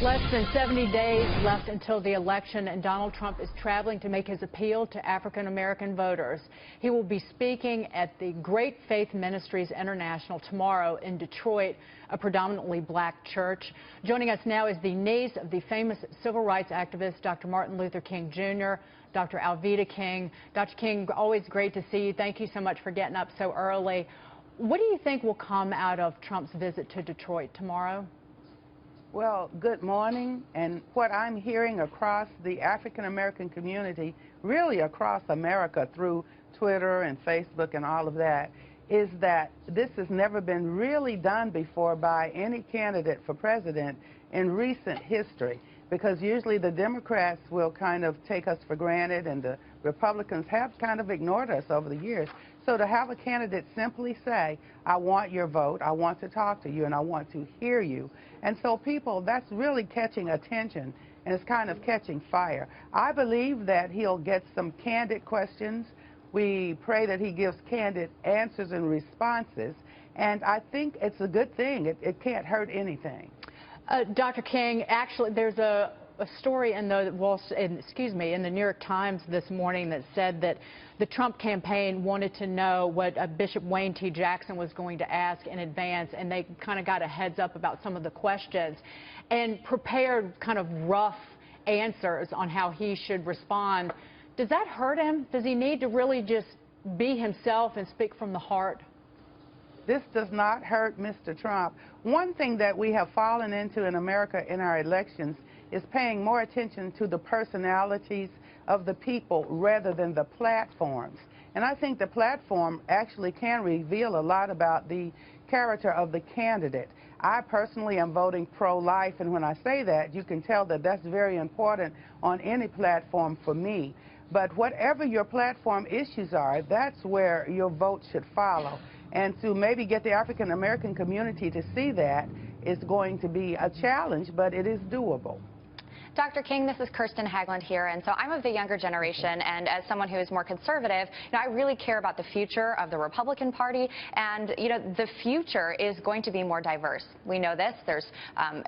Less than 70 days left until the election, and Donald Trump is traveling to make his appeal to African-American voters. He will be speaking at the Great Faith Ministries International tomorrow in Detroit, a predominantly black church. Joining us now is the niece of the famous civil rights activist, Dr. Martin Luther King Jr., Dr. Alveda King. Dr. King, always great to see you. Thank you so much for getting up so early. What do you think will come out of Trump's visit to Detroit tomorrow? Well, good morning, and what I'm hearing across the African-American community, really across America through Twitter and Facebook and all of that, is that this has never been really done before by any candidate for president in recent history, because usually the Democrats will kind of take us for granted and the Republicans have kind of ignored us over the years. So to have a candidate simply say, I want your vote, I want to talk to you, and I want to hear you. And so people, that's really catching attention, and it's kind of catching fire. I believe that he'll get some candid questions. We pray that he gives candid answers and responses, and I think it's a good thing. It can't hurt anything. Dr. King, actually, there's a story in the in the New York Times this morning that said that the Trump campaign wanted to know what Bishop Wayne T. Jackson was going to ask in advance, and they kind of got a heads up about some of the questions and prepared kind of rough answers on how he should respond. Does that hurt him? Does he need to really just be himself and speak from the heart? This does not hurt Mr. Trump. One thing that we have fallen into in America in our elections is paying more attention to the personalities of the people rather than the platforms. And I think the platform actually can reveal a lot about the character of the candidate. I personally am voting pro-life, and when I say that, you can tell that that's very important on any platform for me. But whatever your platform issues are, that's where your vote should follow. And to maybe get the African-American community to see that is going to be a challenge, but it is doable. Dr. King, this is Kirsten Hagland here, and so I'm of the younger generation, and as someone who is more conservative, I really care about the future of the Republican Party, and the future is going to be more diverse. We know this.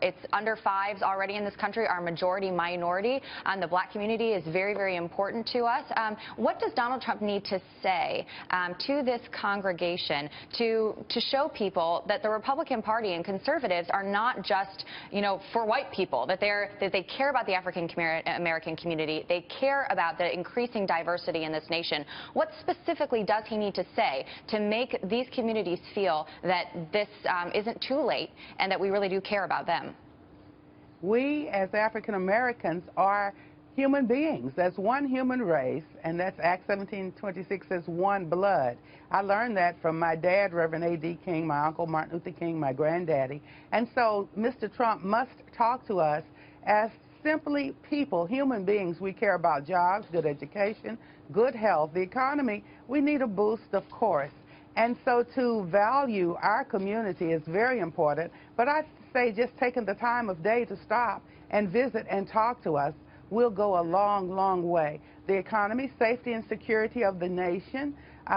It's under fives already in this country. Our majority minority, and the black community is very, very important to us. What does Donald Trump need to say to this congregation to show people that the Republican Party and conservatives are not just for white people, that they care about the African-American community, they care about the increasing diversity in this nation? What specifically does he need to say to make these communities feel that this isn't too late and that we really do care about them? We as African-Americans are human beings. That's one human race, and that's Acts 17:26 says one blood. I learned that from my dad, Reverend A.D. King, my uncle Martin Luther King, my granddaddy. And so Mr. Trump must talk to us as simply people, human beings. We care about jobs, good education, good health, the economy. We need a boost, of course. And so to value our community is very important. But I say just taking the time of day to stop and visit and talk to us will go a long, long way. The economy, safety and security of the nation,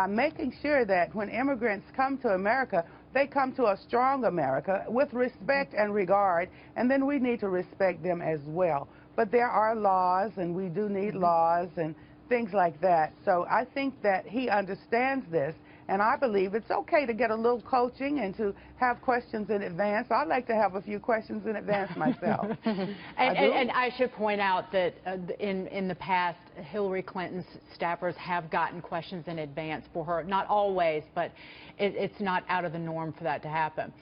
making sure that when immigrants come to America, they come to a strong America with respect and regard, and then we need to respect them as well. But there are laws, and we do need laws and things like that. So I think that he understands this, and I believe it's okay to get a little coaching and to have questions in advance. I'd like to have a few questions in advance myself. And I should point out that in the past, Hillary Clinton's staffers have gotten questions in advance for her. Not always, but it's not out of the norm for that to happen.